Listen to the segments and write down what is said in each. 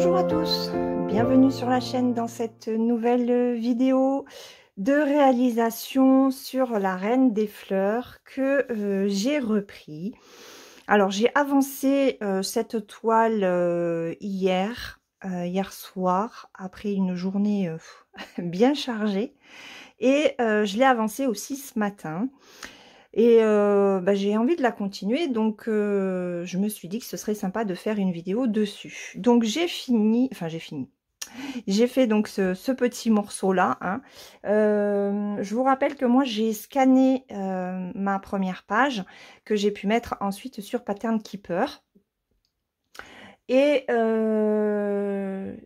Bonjour à tous, bienvenue sur la chaîne dans cette nouvelle vidéo de réalisation sur la Reine des Fleurs que j'ai repris. Alors j'ai avancé cette toile hier soir après une journée bien chargée et je l'ai avancée aussi ce matin. Et j'ai envie de la continuer, donc je me suis dit que ce serait sympa de faire une vidéo dessus. Donc j'ai fait donc ce petit morceau là, hein. Je vous rappelle que moi j'ai scanné ma première page que j'ai pu mettre ensuite sur Pattern Keeper. Et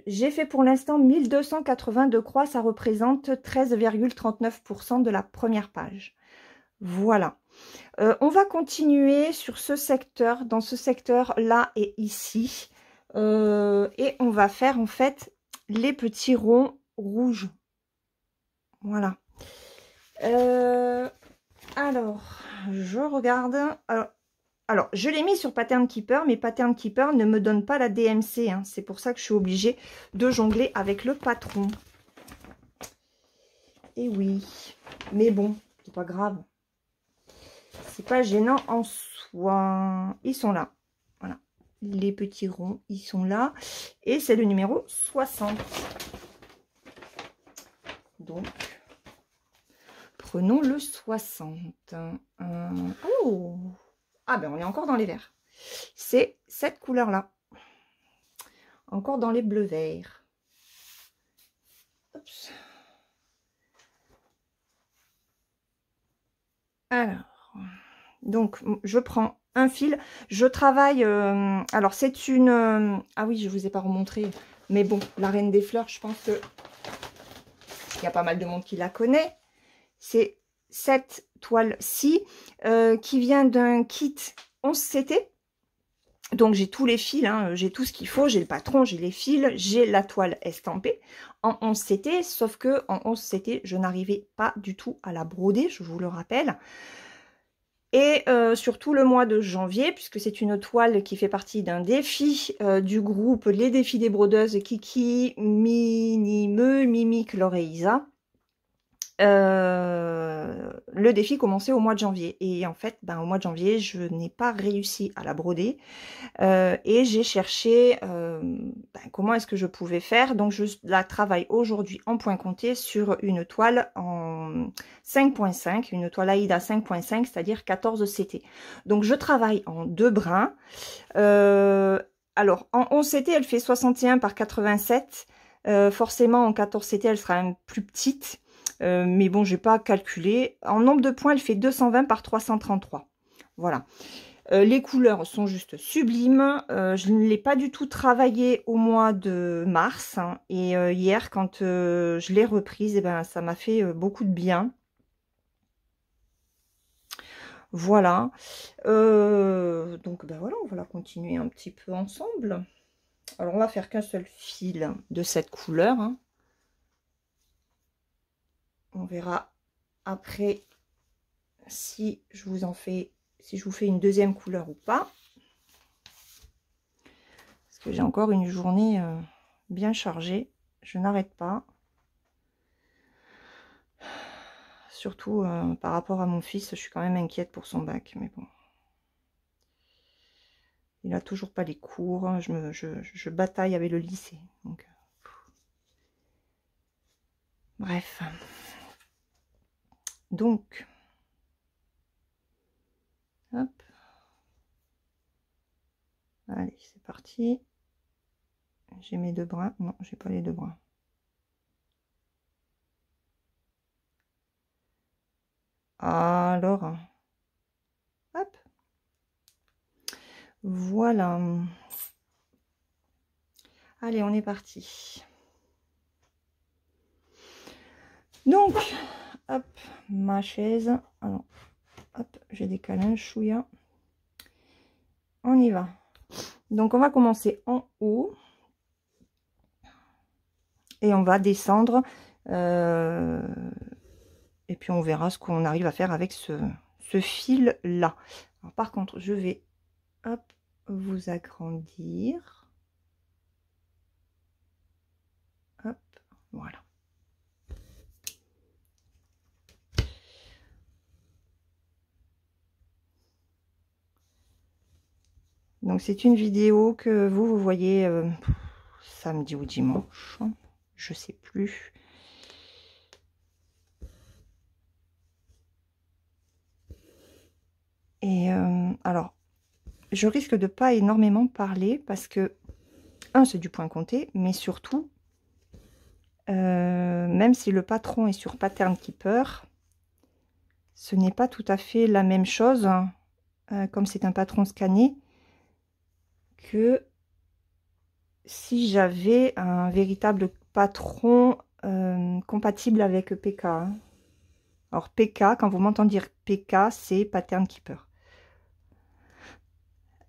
j'ai fait pour l'instant 1280 de croix, ça représente 13,39% de la première page. Voilà. On va continuer sur ce secteur, dans ce secteur là et ici. Et on va faire en fait les petits ronds rouges. Voilà. Alors, je regarde. Alors, je l'ai mis sur Pattern Keeper, mais Pattern Keeper ne me donne pas la DMC. Hein. C'est pour ça que je suis obligée de jongler avec le patron. Et oui. Mais bon, c'est pas grave. C'est pas gênant en soi. Ils sont là. Voilà. Les petits ronds, ils sont là. Et c'est le numéro 60. Donc, prenons le 60. Oh! Ah ben, on est encore dans les verts. C'est cette couleur-là. Encore dans les bleus-verts. Alors... Donc, je prends un fil. Je travaille... alors, c'est une... ah oui, je ne vous ai pas remontré. Mais bon, la Reine des Fleurs, je pense que il y a pas mal de monde qui la connaît. C'est cette toile-ci qui vient d'un kit 11CT. Donc, j'ai tous les fils, hein, j'ai tout ce qu'il faut. J'ai le patron, j'ai les fils, j'ai la toile estampée en 11CT. Sauf que en 11CT, je n'arrivais pas du tout à la broder, je vous le rappelle. Et surtout le mois de janvier, puisque c'est une toile qui fait partie d'un défi du groupe Les Défis des Brodeuses, Kiki, Minimeux, Mimi, Chloréisa. Le défi commençait au mois de janvier. Et en fait, au mois de janvier, je n'ai pas réussi à la broder. Et j'ai cherché comment est-ce que je pouvais faire. Donc, je la travaille aujourd'hui en point compté sur une toile en 5.5, une toile Aïda 5.5, c'est-à-dire 14 CT. Donc, je travaille en deux brins. Alors, en 11 CT, elle fait 61 par 87. Forcément, en 14 CT, elle sera un plus petite. Mais bon, j'ai pas calculé. En nombre de points, elle fait 220 par 333. Voilà. Les couleurs sont juste sublimes. Je ne l'ai pas du tout travaillé au mois de mars. Hein, et hier, quand je l'ai reprise, ça m'a fait beaucoup de bien. Voilà. Donc, voilà, on va la continuer un petit peu ensemble. Alors, on va faire qu'un seul fil de cette couleur. Hein. On verra après si je vous fais une deuxième couleur ou pas. Parce que j'ai encore une journée bien chargée. Je n'arrête pas. Surtout par rapport à mon fils, je suis quand même inquiète pour son bac. Mais bon. Il n'a toujours pas les cours. Je bataille avec le lycée. Donc, bref. Donc, hop. Allez, c'est parti. J'ai mes deux brins. Non, j'ai pas les deux brins. Alors, hop. Voilà. Allez, on est parti. Donc, hop, ma chaise. Alors, hop, j'ai décalé un chouïa. On y va. Donc, on va commencer en haut. Et on va descendre. Et puis, on verra ce qu'on arrive à faire avec ce fil-là. Par contre, je vais, hop, vous agrandir. Voilà. Donc c'est une vidéo que vous voyez samedi ou dimanche, je sais plus. Et alors, je risque de pas énormément parler parce que, c'est du point compté, mais surtout, même si le patron est sur Pattern Keeper, ce n'est pas tout à fait la même chose, comme c'est un patron scanné, que si j'avais un véritable patron compatible avec PK. Alors PK, quand vous m'entendez dire PK, c'est Pattern Keeper.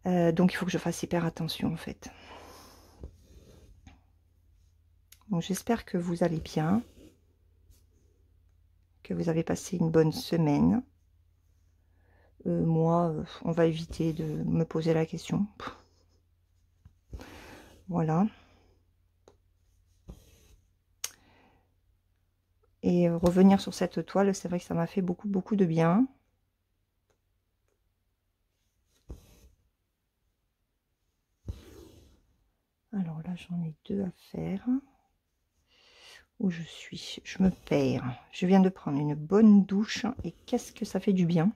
Donc il faut que je fasse hyper attention en fait. Donc j'espère que vous allez bien, que vous avez passé une bonne semaine. Moi, on va éviter de me poser la question. Voilà. Et revenir sur cette toile, c'est vrai que ça m'a fait beaucoup de bien. Alors là, j'en ai 2 à faire. Où je suis? Je me perds. Je viens de prendre une bonne douche et qu'est-ce que ça fait du bien.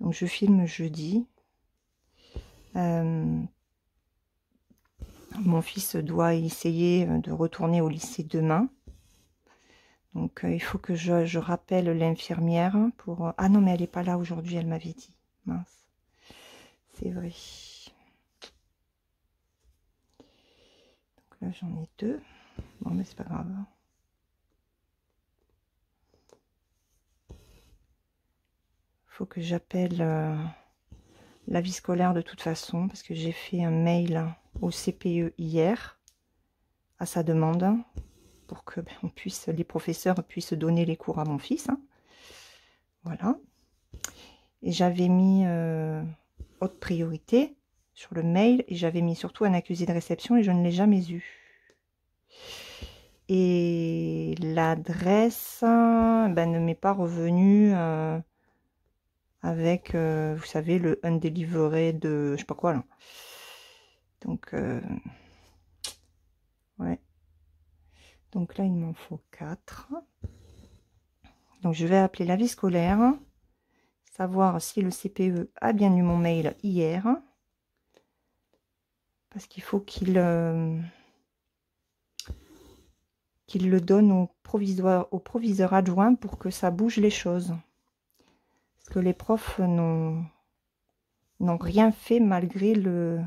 Donc je filme jeudi. Mon fils doit essayer de retourner au lycée demain. Donc il faut que je rappelle l'infirmière pour... Ah non, mais elle n'est pas là aujourd'hui, elle m'avait dit. Mince. C'est vrai. Donc là, j'en ai 2. Bon, mais c'est pas grave. Faut que j'appelle la vie scolaire de toute façon, parce que j'ai fait un mail au CPE hier à sa demande pour que on puisse, les professeurs puissent donner les cours à mon fils. Voilà. Et j'avais mis haute priorité sur le mail et j'avais mis surtout un accusé de réception et je ne l'ai jamais eu. Et l'adresse ne m'est pas revenue avec, vous savez, le undelivered de je sais pas quoi là. Donc, ouais. Donc là, il m'en faut 4. Donc, je vais appeler la vie scolaire, savoir si le CPE a bien eu mon mail hier. Parce qu'il faut qu'il le donne au proviseur adjoint pour que ça bouge les choses. Parce que les profs n'ont rien fait malgré le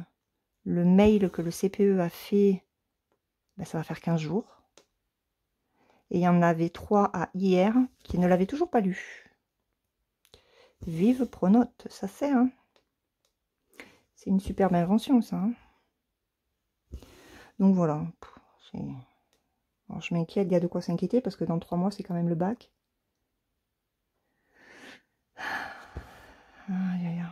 mail que le CPE a fait. Ça va faire 15 jours. Et il y en avait 3 à hier qui ne l'avaient toujours pas lu. Vive Pronote, ça c'est. Hein. C'est une superbe invention, ça. Hein. Donc voilà. Alors, je m'inquiète, il y a de quoi s'inquiéter parce que dans 3 mois, c'est quand même le bac. Aïe, aïe, aïe.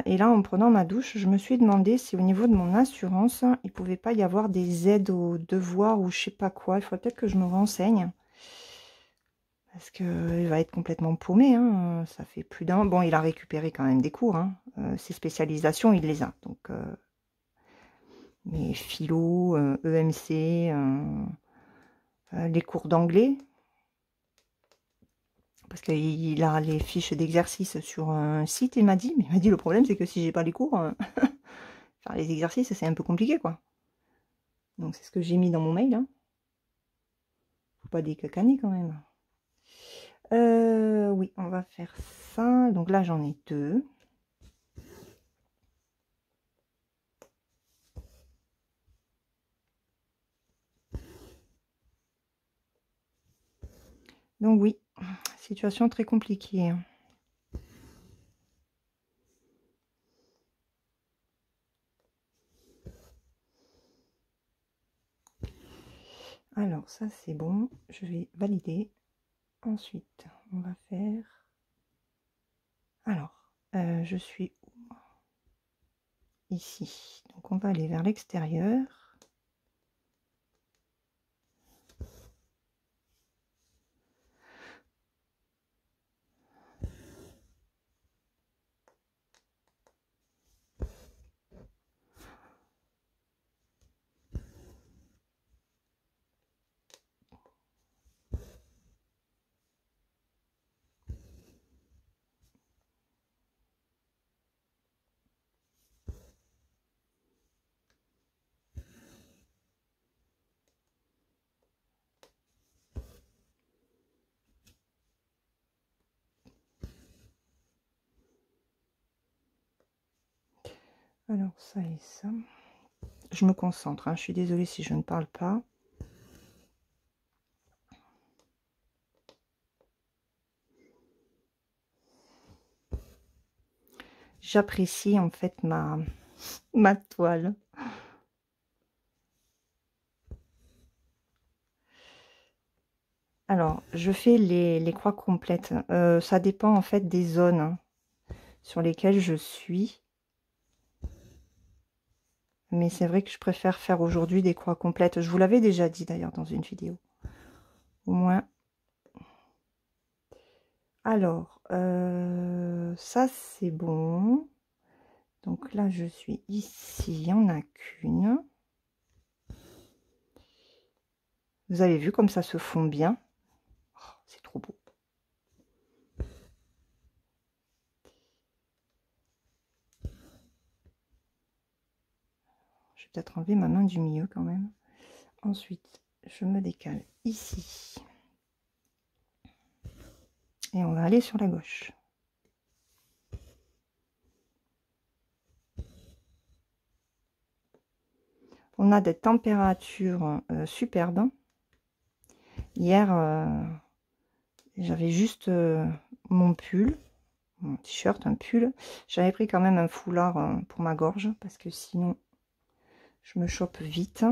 Et là, en prenant ma douche, je me suis demandé si au niveau de mon assurance, il ne pouvait pas y avoir des aides aux devoirs ou je sais pas quoi. Il faudrait peut-être que je me renseigne. Parce qu'il va être complètement paumé. Hein. Ça fait plus d'un... Bon, il a récupéré quand même des cours. Hein. Ses spécialisations, il les a. Donc, mais philo, EMC, les cours d'anglais. Parce qu'il a les fiches d'exercice sur un site, il m'a dit. Mais il m'a dit, le problème, c'est que si j'ai pas les cours, faire les exercices, c'est un peu compliqué, quoi. Donc, c'est ce que j'ai mis dans mon mail. Hein. Faut pas décacaner, quand même. Oui, on va faire ça. Donc là, j'en ai 2. Donc oui, situation très compliquée. Hein. Alors, ça, c'est bon. Je vais valider. Ensuite, on va faire... Alors, je suis où? Ici. Donc, on va aller vers l'extérieur. Alors, ça et ça. Je me concentre, hein. Je suis désolée si je ne parle pas. J'apprécie en fait ma toile. Alors, je fais les croix complètes. Ça dépend en fait des zones, hein, sur lesquelles je suis. Mais c'est vrai que je préfère faire aujourd'hui des croix complètes. Je vous l'avais déjà dit d'ailleurs dans une vidéo. Au moins. Alors, ça c'est bon. Donc là, je suis ici. Il n'y en a qu'une. Vous avez vu comme ça se fond bien. Oh, c'est trop beau. Je vais peut-être enlever ma main du milieu quand même. Ensuite, je me décale ici. Et on va aller sur la gauche. On a des températures superbes. Hier, j'avais juste mon pull, mon t-shirt, un pull. J'avais pris quand même un foulard pour ma gorge parce que sinon, je me chope vite.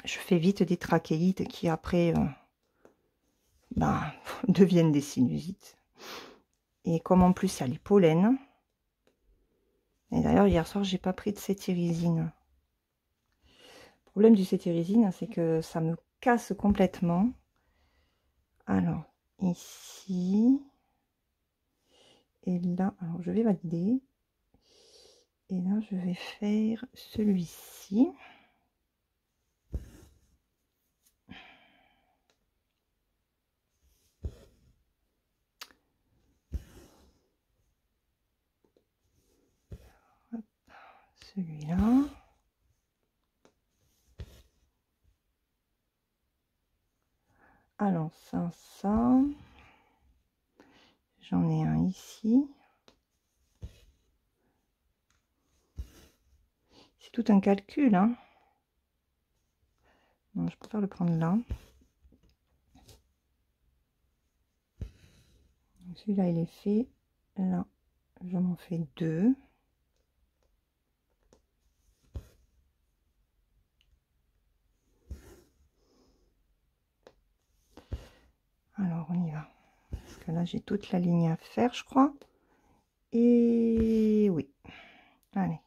Je fais vite des trachéites qui après deviennent des sinusites. Et comme en plus il y a les pollens. Et d'ailleurs, hier soir, j'ai pas pris de cétirizine. Le problème du cétirizine, c'est que ça me casse complètement. Alors, ici. Et là, alors je vais valider. Et là, je vais faire celui-ci. Celui-là. Alors, ça. J'en ai un ici. C'est tout un calcul, hein. Non, je préfère le prendre là. Celui-là, il est fait. Là, je m'en fais deux. Alors, on y va. Parce que là, j'ai toute la ligne à faire, je crois. Et oui. Allez.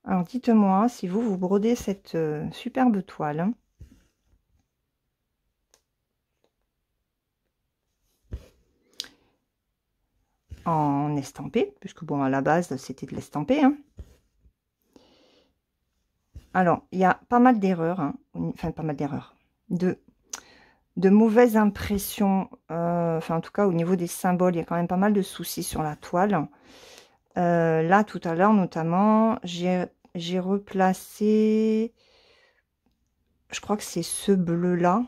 Alors, dites-moi si vous brodez cette superbe toile. En estampé, puisque bon, à la base, c'était de l'estampé, hein. Alors, il y a pas mal d'erreurs, hein, enfin pas mal d'erreurs, de mauvaises impressions, enfin en tout cas au niveau des symboles, il y a quand même pas mal de soucis sur la toile. Là, tout à l'heure notamment, j'ai replacé, je crois que c'est ce bleu-là,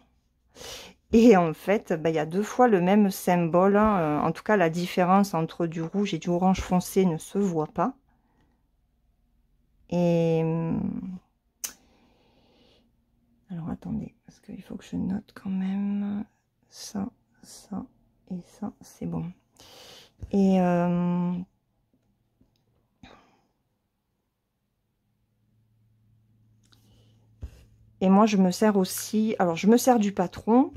et en fait, il y a deux fois le même symbole, hein, en tout cas la différence entre du rouge et du orange foncé ne se voit pas. Et... alors, attendez, parce qu'il faut que je note quand même ça, ça et ça, c'est bon. Et Et moi, je me sers aussi... Alors, je me sers du patron,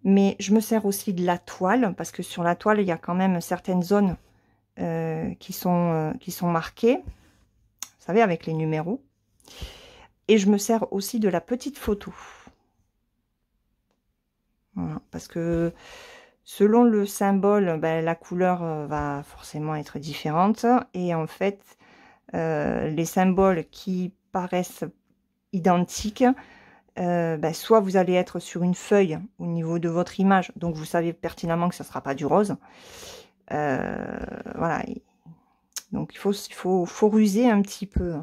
mais je me sers aussi de la toile, parce que sur la toile, il y a quand même certaines zones qui sont marquées, vous savez, avec les numéros. Et je me sers aussi de la petite photo. Voilà, parce que selon le symbole, ben, la couleur va forcément être différente. Et en fait, les symboles qui paraissent identiques, ben, soit vous allez être sur une feuille au niveau de votre image, donc vous savez pertinemment que ça ne sera pas du rose. Voilà, donc il faut ruser un petit peu.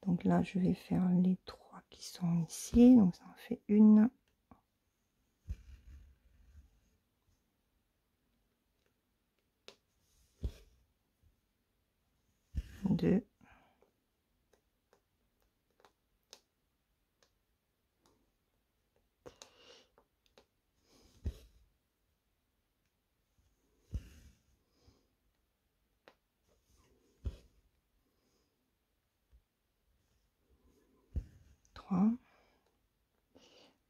Donc là, je vais faire les 3 qui sont ici. Donc ça en fait 1, 2, 3.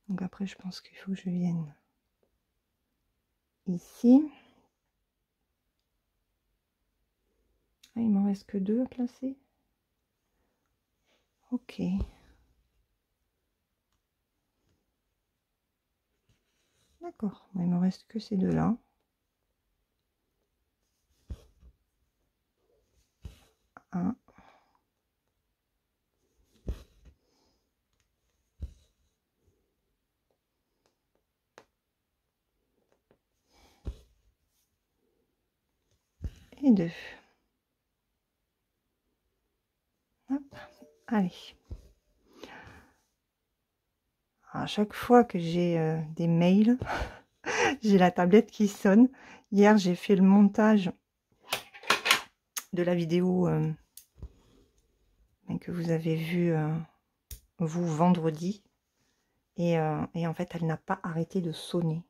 Donc après, je pense qu'il faut que je vienne ici. Ah, il m'en reste que 2 à placer. Ok. D'accord. Il me reste que ces 2-là. Un. Et 2. Hop. Allez. À chaque fois que j'ai des mails, j'ai la tablette qui sonne. Hier, j'ai fait le montage de la vidéo que vous avez vue, vous, vendredi. Et en fait, elle n'a pas arrêté de sonner.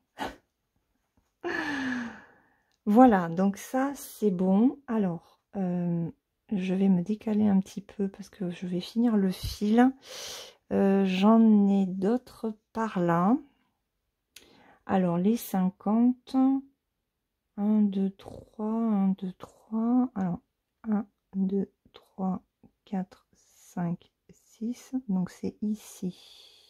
Voilà, donc ça, c'est bon. Alors, je vais me décaler un petit peu parce que je vais finir le fil. J'en ai d'autres par là. Alors, les 50. 1, 2, 3, 1, 2, 3. Alors, 1, 2, 3, 4, 5, 6. Donc, c'est ici.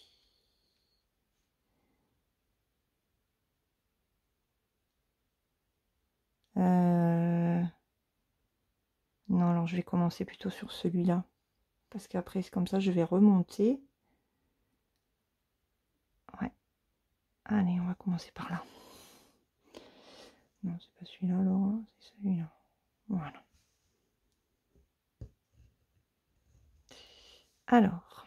Non, alors je vais commencer plutôt sur celui-là. Parce qu'après, c'est comme ça, je vais remonter. Ouais. Allez, on va commencer par là. Non, c'est pas celui-là, alors, c'est celui-là. Voilà. Alors.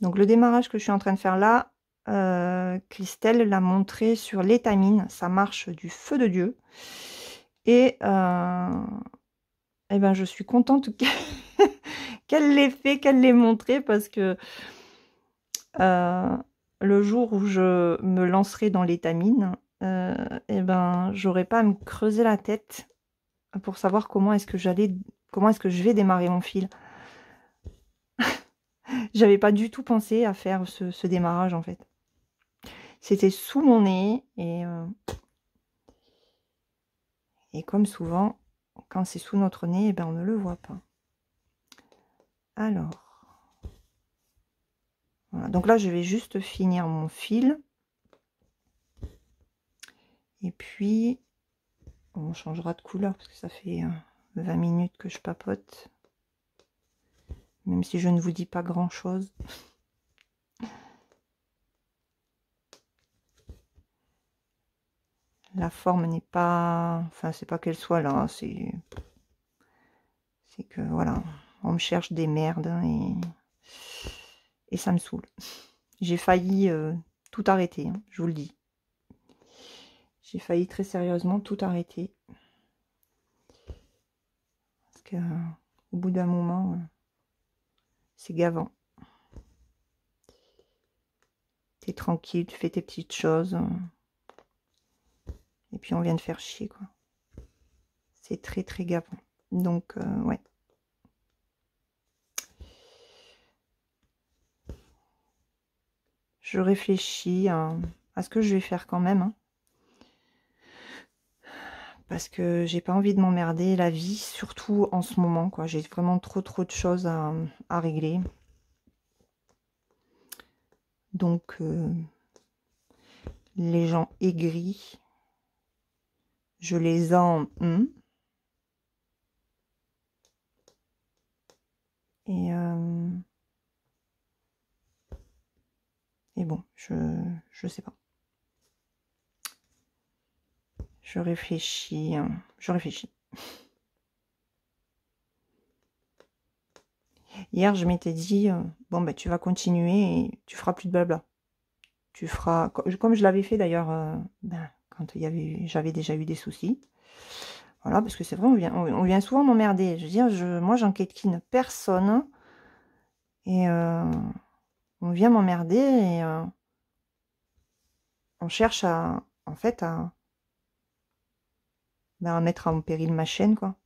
Donc, le démarrage que je suis en train de faire là, Christelle l'a montré sur l'étamine. Ça marche du feu de Dieu. Et, eh ben, je suis contente qu'elle l'ait fait, qu'elle l'ait montré, parce que le jour où je me lancerai dans l'étamine, eh ben, j'aurais pas à me creuser la tête pour savoir comment est-ce que je vais démarrer mon fil. J'avais pas du tout pensé à faire ce démarrage, en fait. C'était sous mon nez et comme souvent, quand c'est sous notre nez, eh ben, on ne le voit pas. Alors, voilà. Donc là, je vais juste finir mon fil. Et puis, on changera de couleur parce que ça fait 20 minutes que je papote. Même si je ne vous dis pas grand-chose. La forme n'est pas... Enfin, c'est pas qu'elle soit là. C'est que, voilà, on me cherche des merdes et ça me saoule. J'ai failli tout arrêter, hein, je vous le dis. J'ai failli très sérieusement tout arrêter. Parce que au bout d'un moment, c'est gavant. T'es tranquille, tu fais tes petites choses. Et puis on vient de faire chier, quoi. C'est très très gavant. Donc, ouais. Je réfléchis à ce que je vais faire quand même. Hein. Parce que j'ai pas envie de m'emmerder la vie, surtout en ce moment, quoi. J'ai vraiment trop de choses à régler. Donc, les gens aigris, je les en... Et bon, je sais pas. Je réfléchis, je réfléchis. Hier, je m'étais dit, bon, bah, tu vas continuer et tu feras plus de blabla. Tu feras, comme je l'avais fait d'ailleurs, ben, quand j'avais déjà eu des soucis. Voilà, parce que c'est vrai, on vient souvent m'emmerder. Je veux dire, moi, j'enquêtine personne. Et on vient m'emmerder et on cherche en fait, à mettre en péril ma chaîne, quoi.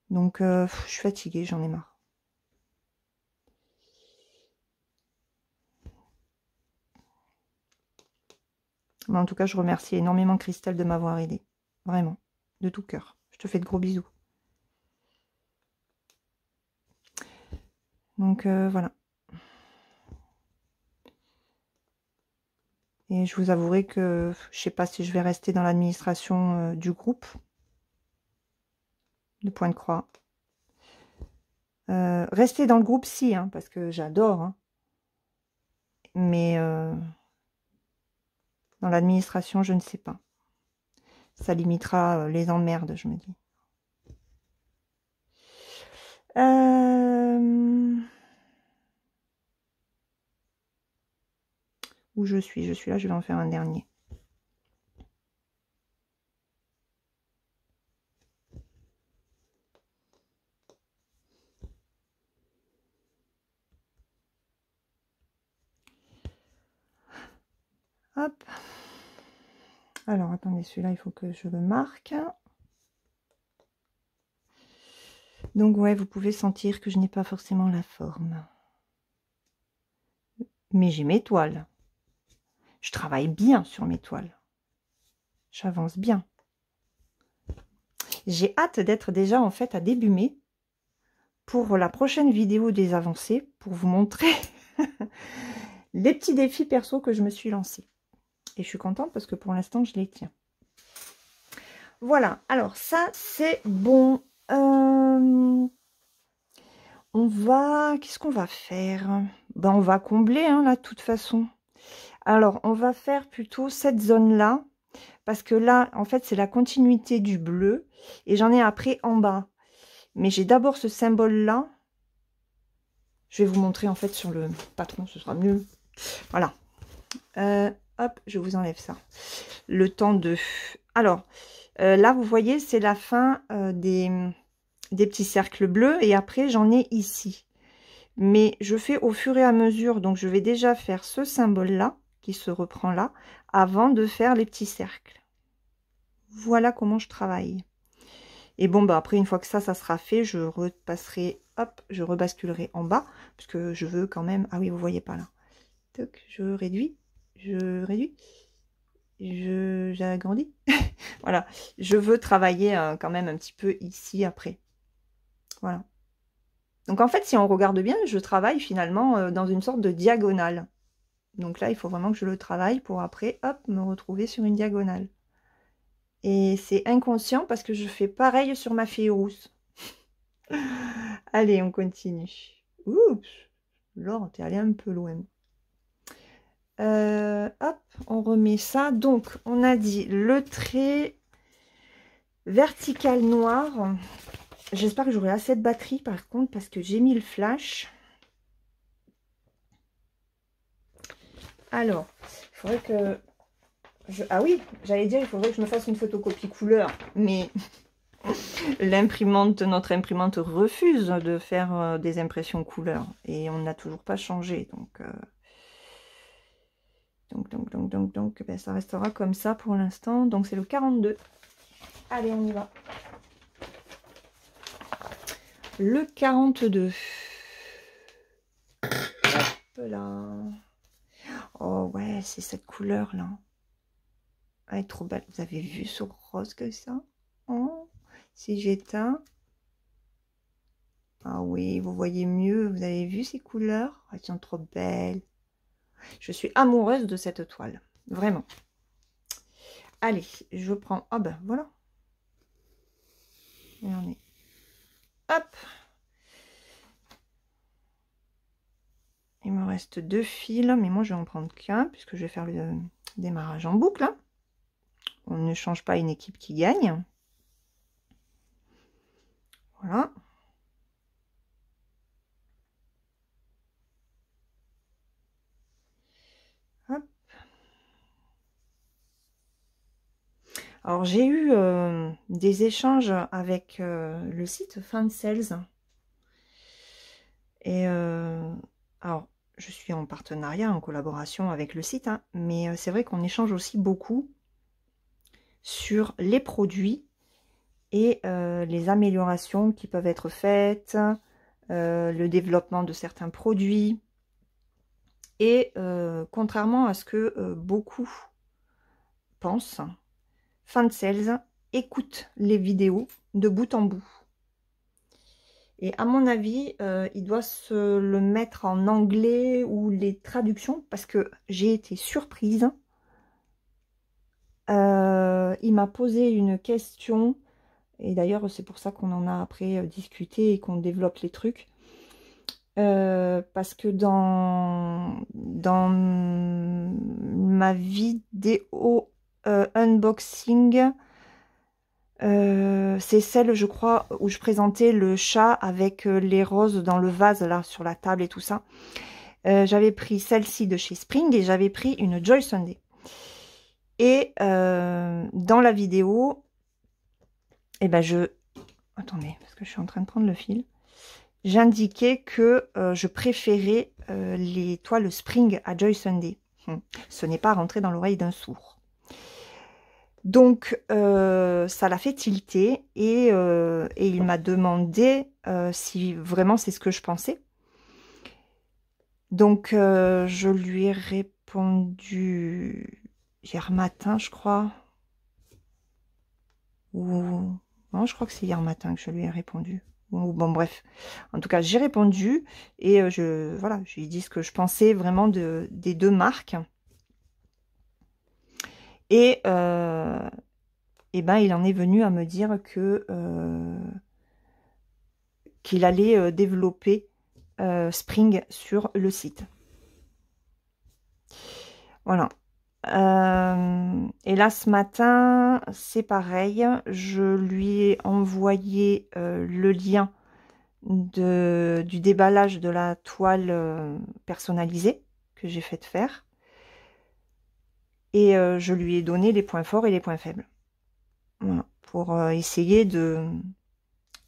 Donc, je suis fatiguée, j'en ai marre. Mais en tout cas, je remercie énormément Christelle de m'avoir aidée. Vraiment, de tout cœur. Je te fais de gros bisous. Donc, voilà. Et je vous avouerai que je sais pas si je vais rester dans l'administration du groupe de Point de Croix. Rester dans le groupe, si, hein, parce que j'adore. Hein. Mais dans l'administration, je ne sais pas. Ça limitera les emmerdes, je me dis. Où je suis là, je vais en faire un dernier. Hop. Alors, attendez, celui-là, il faut que je le marque. Donc, ouais, vous pouvez sentir que je n'ai pas forcément la forme. Mais j'ai mes toiles. Je travaille bien sur mes toiles. J'avance bien. J'ai hâte d'être déjà, en fait, à début mai pour la prochaine vidéo des avancées, pour vous montrer les petits défis perso que je me suis lancés. Et je suis contente parce que pour l'instant, je les tiens. Voilà, alors ça, c'est bon. On va... Qu'est-ce qu'on va faire? Ben, on va combler, hein, là, de toute façon. Alors, on va faire plutôt cette zone-là. Parce que là, en fait, c'est la continuité du bleu. Et j'en ai après en bas. Mais j'ai d'abord ce symbole-là. Je vais vous montrer, en fait, sur le patron. Ce sera mieux. Voilà. Hop, je vous enlève ça. Le temps de... Alors, là, vous voyez, c'est la fin des petits cercles bleus. Et après, j'en ai ici. Mais je fais au fur et à mesure. Donc, je vais déjà faire ce symbole-là, qui se reprend là, avant de faire les petits cercles. Voilà comment je travaille. Et bon, bah après, une fois que ça sera fait, je repasserai, hop, je rebasculerai en bas. Parce que je veux quand même... Ah oui, vous voyez pas là. Toc, je réduis. J'agrandis. Voilà, je veux travailler quand même un petit peu ici après. Voilà. Donc en fait, si on regarde bien, je travaille finalement dans une sorte de diagonale. Donc là, il faut vraiment que je le travaille pour après, hop, me retrouver sur une diagonale. Et c'est inconscient parce que je fais pareil sur ma fille rousse. Allez, on continue. Oups, Laure, t'es allé un peu loin. Hop, on remet ça. Donc, on a dit le trait vertical noir. J'espère que j'aurai assez de batterie par contre parce que j'ai mis le flash. Alors, il faudrait que... Ah oui, j'allais dire, il faudrait que je me fasse une photocopie couleur. Mais notre imprimante refuse de faire des impressions couleur. Et on n'a toujours pas changé. Donc, Donc, ben, ça restera comme ça pour l'instant. Donc, c'est le 42. Allez, on y va. Le 42. Hop là. Oh, ouais, c'est cette couleur-là. Elle est trop belle. Vous avez vu ce rose que ça? Oh, si j'éteins. Ah oui, vous voyez mieux. Vous avez vu ces couleurs? Elles sont trop belles. Je suis amoureuse de cette toile. Vraiment. Allez, je prends... Ah ben, voilà. Et on est... Hop. Il me reste 2 fils. Mais moi, je vais en prendre qu'un. Puisque je vais faire le démarrage en boucle. Hein. On ne change pas une équipe qui gagne. Voilà. Hop. Alors, j'ai eu des échanges avec le site Fansales. Et alors, je suis en partenariat, en collaboration avec le site, hein, mais c'est vrai qu'on échange aussi beaucoup sur les produits et les améliorations qui peuvent être faites, le développement de certains produits. Et contrairement à ce que beaucoup pensent, Fansales écoute les vidéos de bout en bout. Et à mon avis, il doit se le mettre en anglais ou les traductions, parce que j'ai été surprise. Il m'a posé une question, et d'ailleurs c'est pour ça qu'on en a après discuté et qu'on développe les trucs. Parce que dans ma vidéo unboxing, c'est celle, je crois, où je présentais le chat avec les roses dans le vase, là, sur la table et tout ça. J'avais pris celle-ci de chez Spring et j'avais pris une Joy Sunday. Et dans la vidéo, eh ben attendez, parce que je suis en train de prendre le fil. J'indiquais que je préférais les toiles Spring à Joy Sunday. Ce n'est pas rentré dans l'oreille d'un sourd. Donc, ça l'a fait tilter et il m'a demandé si vraiment c'est ce que je pensais. Donc, je lui ai répondu hier matin, je crois. Ou... Non, je crois que c'est hier matin que je lui ai répondu. Bon, bref. En tout cas, j'ai répondu et voilà, je lui ai dit ce que je pensais vraiment des 2 marques. Et ben, il en est venu à me dire que qu'il allait développer Spring sur le site. Voilà. Et là, ce matin, c'est pareil. Je lui ai envoyé le lien du déballage de la toile personnalisée que j'ai fait faire. Et je lui ai donné les points forts et les points faibles. Voilà, pour essayer de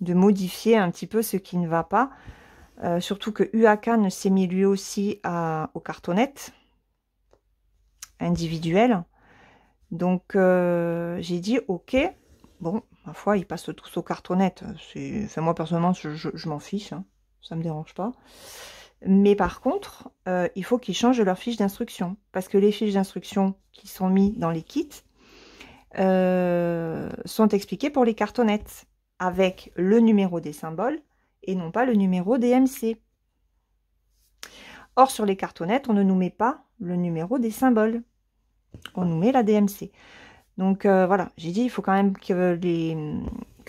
modifier un petit peu ce qui ne va pas. Surtout que Uakan s'est mis lui aussi aux cartonnettes individuelles. Donc j'ai dit ok, bon, ma foi, ils passent tous aux cartonnettes. Enfin, moi personnellement, je m'en fiche, hein, ça me dérange pas. Mais par contre, il faut qu'ils changent leur fiche d'instruction. Parce que les fiches d'instruction qui sont mises dans les kits sont expliquées pour les cartonnettes. Avec le numéro des symboles et non pas le numéro des MC. Or, sur les cartonnettes, on ne nous met pas le numéro des symboles. On nous met la DMC. Donc, voilà, j'ai dit, il faut quand même que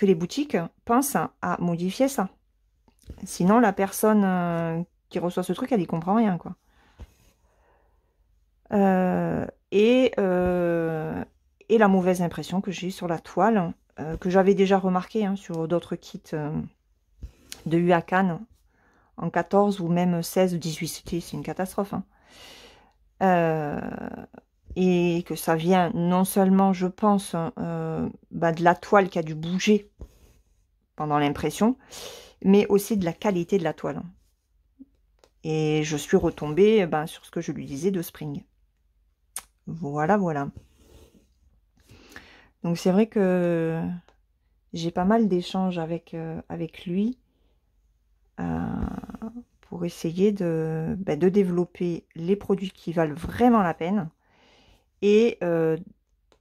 les boutiques pensent à modifier ça. Sinon, la personne qui reçoit ce truc, elle n'y comprend rien, quoi. Et la mauvaise impression que j'ai eue sur la toile, que j'avais déjà remarqué hein, sur d'autres kits de Uakan en 14 ou même 16 ou 18, c'est une catastrophe. Hein. Et que ça vient non seulement, je pense, de la toile qui a dû bouger pendant l'impression, mais aussi de la qualité de la toile. Hein. Et je suis retombée sur ce que je lui disais de Spring. Voilà, voilà. Donc c'est vrai que j'ai pas mal d'échanges avec, avec lui pour essayer de développer les produits qui valent vraiment la peine et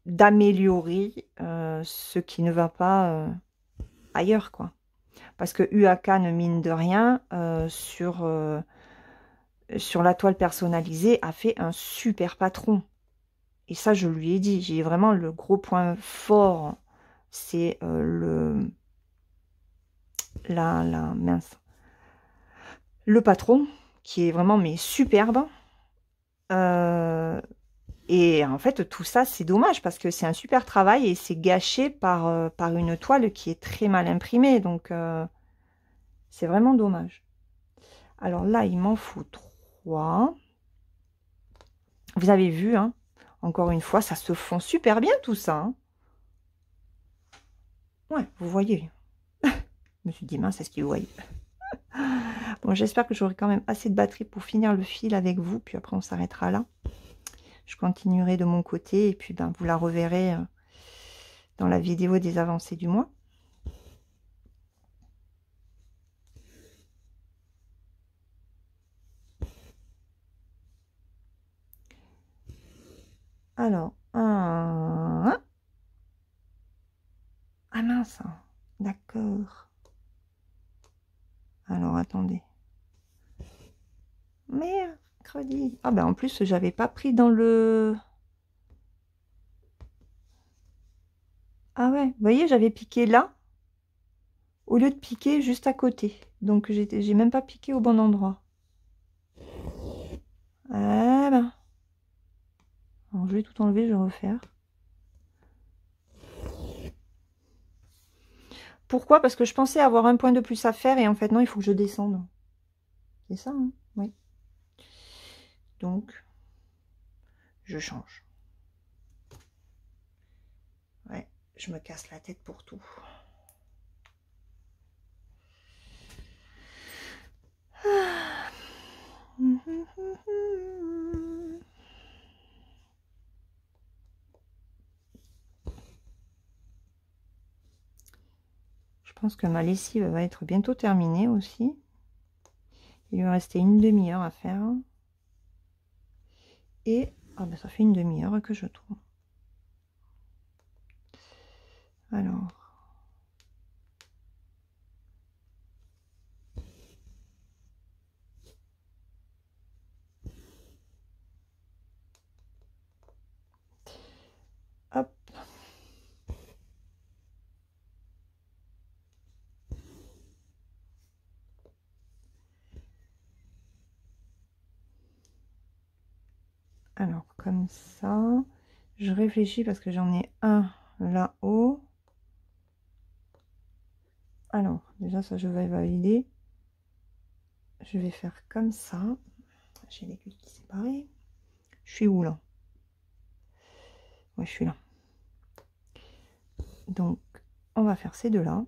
d'améliorer ce qui ne va pas ailleurs, quoi. Parce que UAK ne mine de rien sur la toile personnalisée a fait un super patron. Et ça, je lui ai dit, j'ai vraiment le gros point fort, c'est mince, le patron, qui est vraiment mais superbe. Et en fait, tout ça, c'est dommage parce que c'est un super travail et c'est gâché par une toile qui est très mal imprimée. Donc, c'est vraiment dommage. Alors là, il m'en faut 3. Vous avez vu, hein, encore une fois, ça se fond super bien tout ça. Hein. Ouais, vous voyez. Je me suis dit, mince, est-ce qu'il voyait? Bon, j'espère que j'aurai quand même assez de batterie pour finir le fil avec vous. Puis après, on s'arrêtera là. Je continuerai de mon côté et puis ben, vous la reverrez dans la vidéo des avancées du mois. Alors, ah mince, d'accord. Alors, attendez. Mercredi. Ah ben en plus, j'avais pas pris dans le... Ah ouais, vous voyez, j'avais piqué là, au lieu de piquer juste à côté. Donc, j'ai même pas piqué au bon endroit. Ah ben. Alors, je vais tout enlever, je vais refaire. Pourquoi? Parce que je pensais avoir un point de plus à faire et en fait, non, il faut que je descende. C'est ça, hein? Oui. Donc, je change. Ouais, je me casse la tête pour tout. Ah. Je pense que ma lessive va être bientôt terminée aussi. Il lui restait une demi-heure à faire. Et ah ben ça fait une demi-heure que je tourne. Alors. Hop. Alors, comme ça, je réfléchis parce que j'en ai un là-haut. Alors, déjà, ça, je vais valider. Je vais faire comme ça. J'ai l'aiguille qui s'est séparée. Je suis où, là? Ouais, je suis là. Donc, on va faire ces deux-là.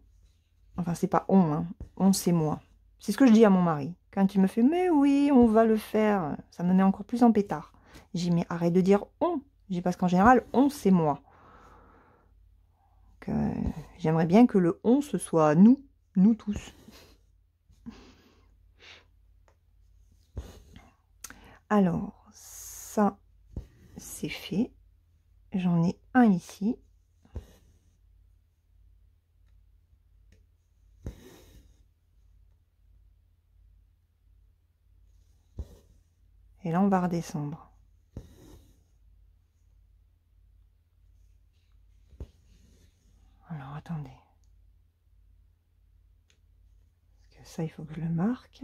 Enfin, c'est pas on, hein. On, c'est moi. C'est ce que je dis à mon mari. Quand il me fait, mais oui, on va le faire. Ça me met encore plus en pétard. J'ai dit, mais arrête de dire on. J'ai parce qu'en général, on, c'est moi. J'aimerais bien que le on, ce soit nous tous. Alors, ça, c'est fait. J'en ai un ici. Et là, on va redescendre. Alors, attendez. Parce que ça, il faut que je le marque.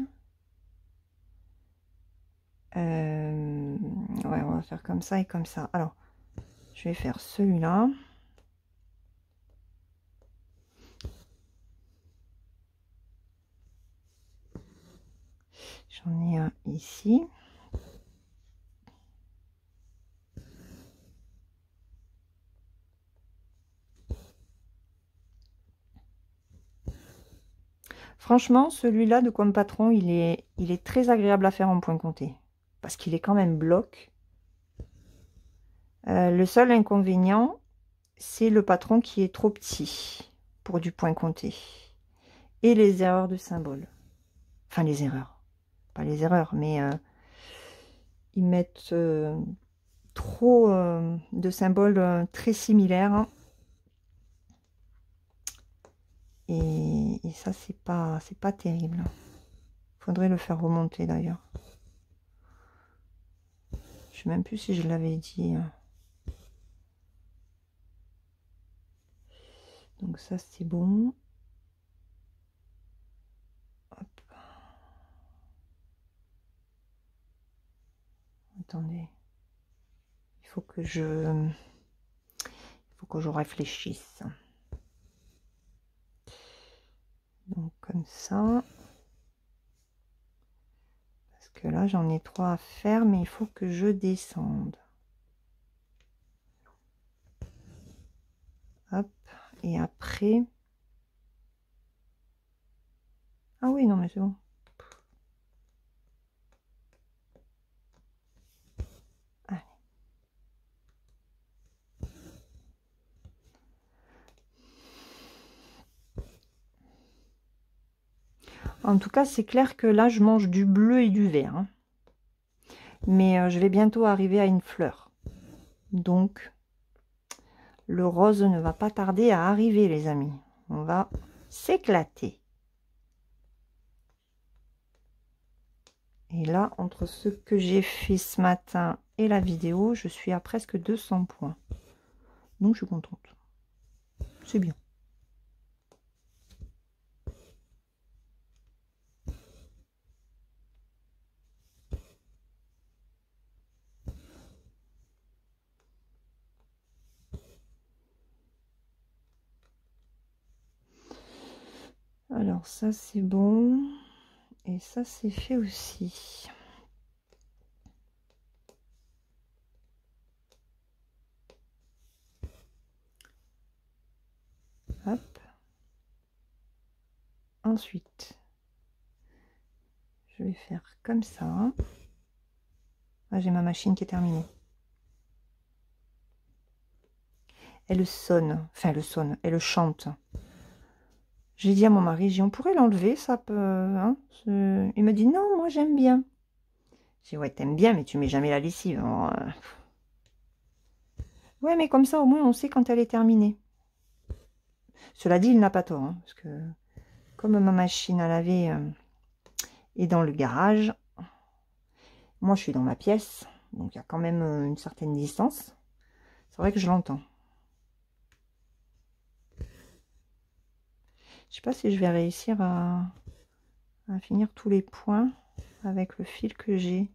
Ouais, on va faire comme ça et comme ça. Alors, je vais faire celui-là. J'en ai un ici. Franchement, celui-là de Comme Patron, il est très agréable à faire en point compté. Parce qu'il est quand même bloc. Le seul inconvénient, c'est le patron qui est trop petit pour du point compté. Et les erreurs de symboles. Enfin, les erreurs. Pas les erreurs, mais ils mettent trop de symboles très similaires. Hein. Et ça, c'est pas terrible. Faudrait le faire remonter d'ailleurs. Je sais même plus si je l'avais dit. Donc ça, c'est bon. Hop. Attendez. Il faut que je réfléchisse. Donc comme ça. Parce que là, j'en ai 3 à faire, mais il faut que je descende. Hop. Et après... Ah oui, non, mais c'est bon. Allez. En tout cas, c'est clair que là, je mange du bleu et du vert. Hein. Mais je vais bientôt arriver à une fleur. Donc, le rose ne va pas tarder à arriver, les amis. On va s'éclater. Et là, entre ce que j'ai fait ce matin et la vidéo, je suis à presque 200 points. Donc, je suis contente. C'est bien. Alors, ça, c'est bon. Et ça, c'est fait aussi. Hop. Ensuite, je vais faire comme ça. Ah, j'ai ma machine qui est terminée. Elle sonne. Enfin, elle sonne. Elle chante. J'ai dit à mon mari, on pourrait l'enlever, ça peut... Hein, il me dit, non, moi j'aime bien. J'ai dit, ouais, t'aimes bien, mais tu mets jamais la lessive. Alors, ouais, mais comme ça, au moins, on sait quand elle est terminée. Cela dit, il n'a pas tort, hein, parce que comme ma machine à laver est dans le garage, moi, je suis dans ma pièce, donc il y a quand même une certaine distance. C'est vrai que je l'entends. Je sais pas si je vais réussir à finir tous les points avec le fil que j'ai.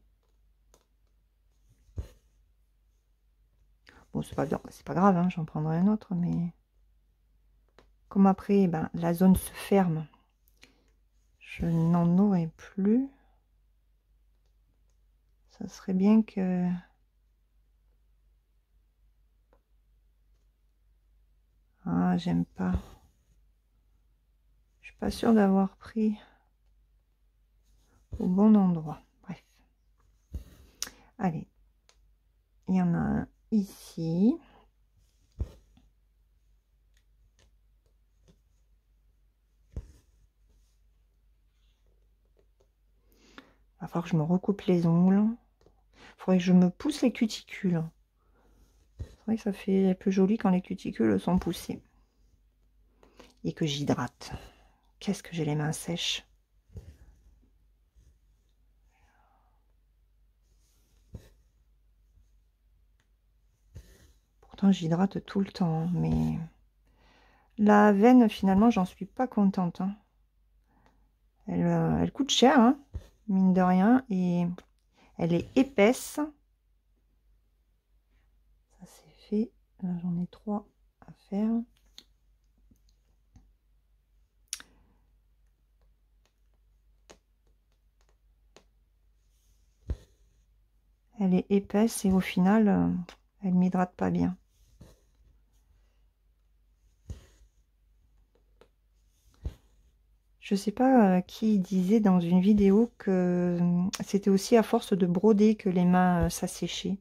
Bon, c'est pas grave, hein, j'en prendrai un autre, mais comme après, ben, la zone se ferme, je n'en aurai plus. Ça serait bien que... Ah, j'aime pas. Je suis pas sûre d'avoir pris au bon endroit. Bref. Allez. Il y en a un ici. Il va falloir que je me recoupe les ongles. Il faudrait que je me pousse les cuticules. C'est vrai que ça fait plus joli quand les cuticules sont poussées. Et que j'hydrate. Qu'est-ce que j'ai les mains sèches. Pourtant, j'hydrate tout le temps. Mais la veine, finalement, j'en suis pas contente. Hein. Elle coûte cher, hein, mine de rien. Et elle est épaisse. Ça, c'est fait. Là, j'en ai 3 à faire. Elle est épaisse et au final, elle m'hydrate pas bien. Je sais pas qui disait dans une vidéo que c'était aussi à force de broder que les mains s'asséchaient.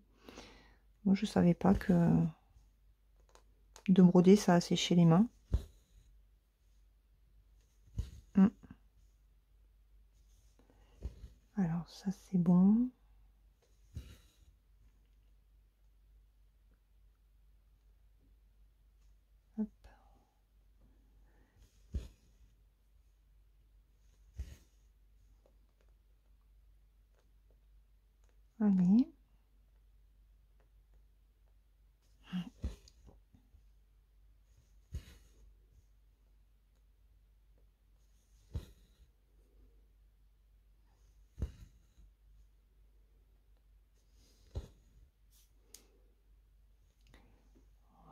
Moi, je savais pas que de broder, ça a séché les mains. Alors, ça, c'est bon. Hop. Allez.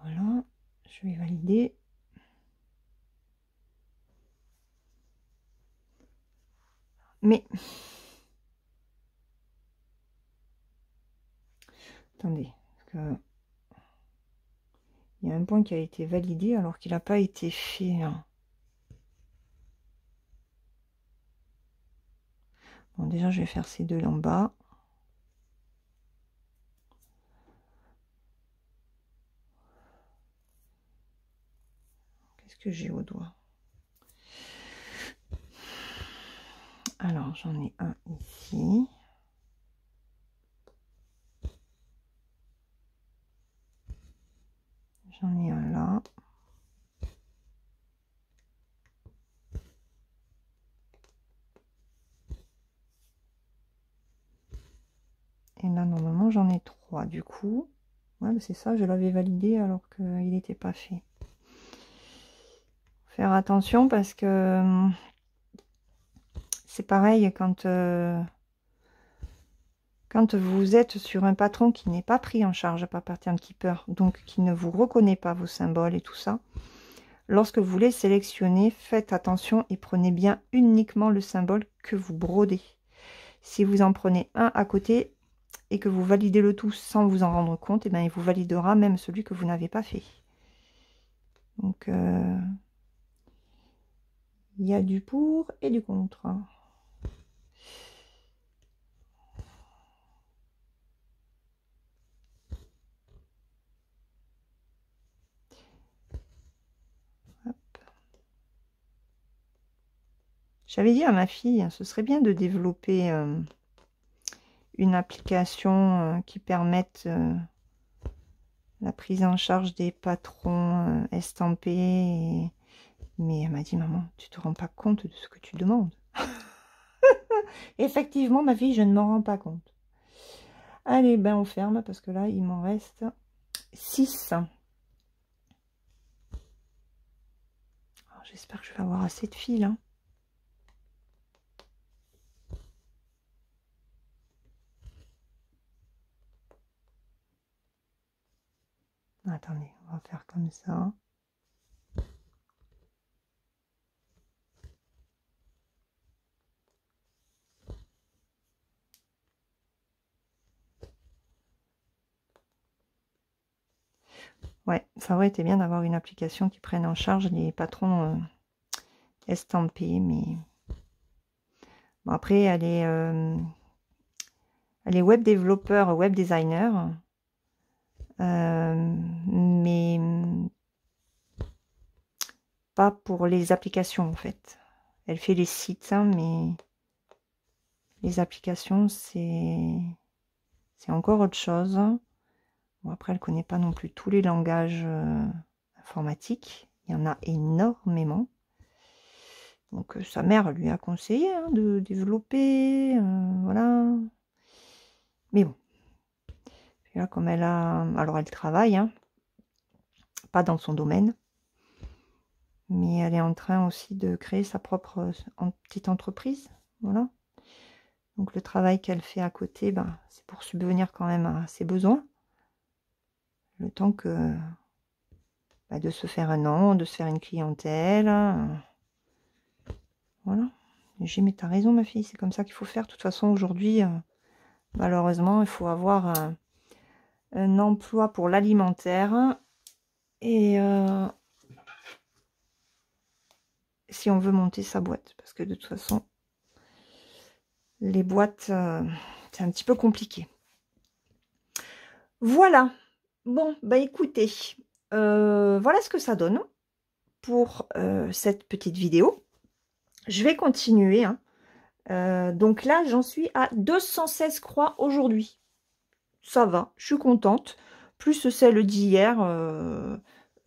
Voilà, je vais valider. Mais, attendez, parce que il y a un point qui a été validé alors qu'il n'a pas été fait. Hein. Bon, déjà, je vais faire ces deux là en bas. Qu'est-ce que j'ai au doigt? Alors, j'en ai un ici. J'en ai un là. Et là, normalement, j'en ai trois. Du coup, ouais, c'est ça, je l'avais validé alors qu'il n'était pas fait. Faire attention parce que c'est pareil quand vous êtes sur un patron qui n'est pas pris en charge par Pattern Keeper, donc qui ne vous reconnaît pas vos symboles et tout ça, lorsque vous les sélectionnez, faites attention et prenez bien uniquement le symbole que vous brodez. Si vous en prenez un à côté et que vous validez le tout sans vous en rendre compte, et bien il vous validera même celui que vous n'avez pas fait. Donc, il y a du pour et du contre. J'avais dit à ma fille, ce serait bien de développer une application qui permette la prise en charge des patrons estampés. Mais elle m'a dit, maman, tu te rends pas compte de ce que tu demandes. Effectivement, ma fille, je ne m'en rends pas compte. Allez, ben on ferme parce que là, il m'en reste 6. J'espère que je vais avoir assez de fil. Hein. Attendez, on va faire comme ça. Ouais, ça aurait été bien d'avoir une application qui prenne en charge les patrons estampés, mais bon, après elle est web développeur, web designer, mais pas pour les applications en fait. Elle fait les sites, hein, mais les applications c'est encore autre chose. Bon, après, elle ne connaît pas non plus tous les langages informatiques. Il y en a énormément. Donc, sa mère lui a conseillé hein, de développer. Voilà. Mais bon. Puis là, comme elle a... Alors, elle travaille. Hein, pas dans son domaine. Mais elle est en train aussi de créer sa propre petite entreprise. Voilà. Donc, le travail qu'elle fait à côté, ben, c'est pour subvenir quand même à ses besoins. Le temps que... de se faire un nom, de se faire une clientèle. Voilà. J'ai mais t'as raison ma fille, c'est comme ça qu'il faut faire. De toute façon aujourd'hui, malheureusement, il faut avoir un emploi pour l'alimentaire. Et si on veut monter sa boîte. Parce que de toute façon, les boîtes, c'est un petit peu compliqué. Voilà. Bon, bah écoutez, voilà ce que ça donne pour cette petite vidéo. Je vais continuer, hein. Donc là, j'en suis à 216 croix aujourd'hui. Ça va, je suis contente. Plus celle d'hier.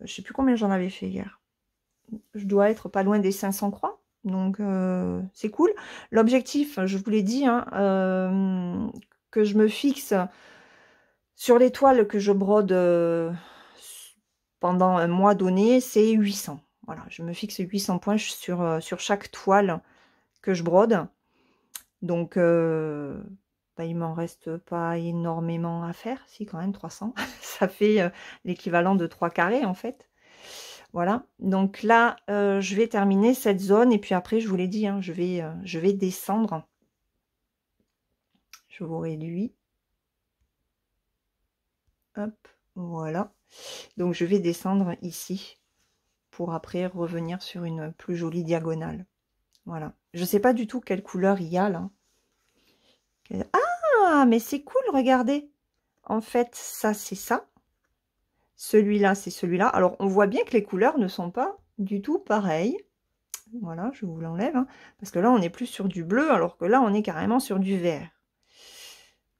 Je sais plus combien j'en avais fait hier. Je dois être pas loin des 500 croix. Donc, c'est cool. L'objectif, je vous l'ai dit, hein, que je me fixe sur les toiles que je brode pendant un mois donné, c'est 800. Voilà, je me fixe 800 points sur chaque toile que je brode. Donc, bah, il m'en reste pas énormément à faire. Si, quand même, 300. Ça fait l'équivalent de 3 carrés, en fait. Voilà. Donc là, je vais terminer cette zone. Et puis après, je vous l'ai dit, hein, je vais descendre. Je vous réduis. Hop, voilà. Donc, je vais descendre ici pour après revenir sur une plus jolie diagonale. Voilà. Je ne sais pas du tout quelle couleur il y a là. Ah, mais c'est cool, regardez. En fait, ça, c'est ça. Celui-là, c'est celui-là. Alors, on voit bien que les couleurs ne sont pas du tout pareilles. Voilà, je vous l'enlève. Hein, parce que là, on est plus sur du bleu, alors que là, on est carrément sur du vert.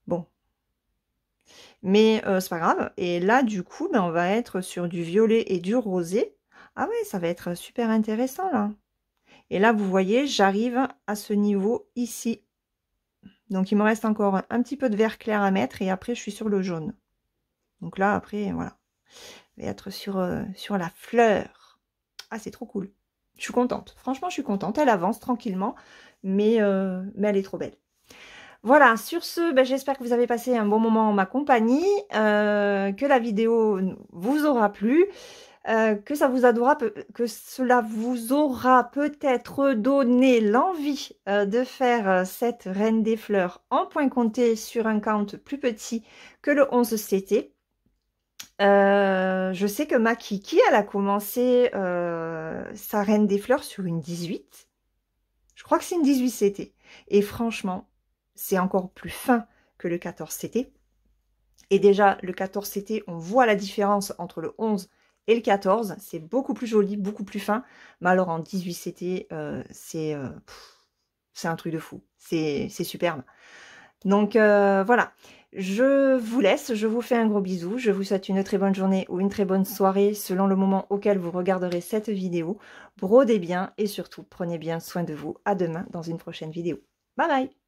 Bon. Mais c'est pas grave. Et là, du coup, ben, on va être sur du violet et du rosé. Ah ouais, ça va être super intéressant, là. Et là, vous voyez, j'arrive à ce niveau ici. Donc, il me reste encore un petit peu de vert clair à mettre. Et après, je suis sur le jaune. Donc là, après, voilà. Je vais être sur la fleur. Ah, c'est trop cool. Je suis contente. Franchement, je suis contente. Elle avance tranquillement. Mais elle est trop belle. Voilà, sur ce, ben, j'espère que vous avez passé un bon moment en ma compagnie, que la vidéo vous aura plu, que cela vous aura peut-être donné l'envie de faire cette Reine des Fleurs en point compté sur un count plus petit que le 11 CT. Je sais que ma Kiki, elle a commencé sa Reine des Fleurs sur une 18. Je crois que c'est une 18 CT. Et franchement, c'est encore plus fin que le 14 CT. Et déjà, le 14 CT, on voit la différence entre le 11 et le 14. C'est beaucoup plus joli, beaucoup plus fin. Mais alors en 18 CT, c'est un truc de fou. C'est superbe. Donc voilà, je vous laisse, je vous fais un gros bisou. Je vous souhaite une très bonne journée ou une très bonne soirée selon le moment auquel vous regarderez cette vidéo. Brodez bien et surtout, prenez bien soin de vous. À demain dans une prochaine vidéo. Bye bye!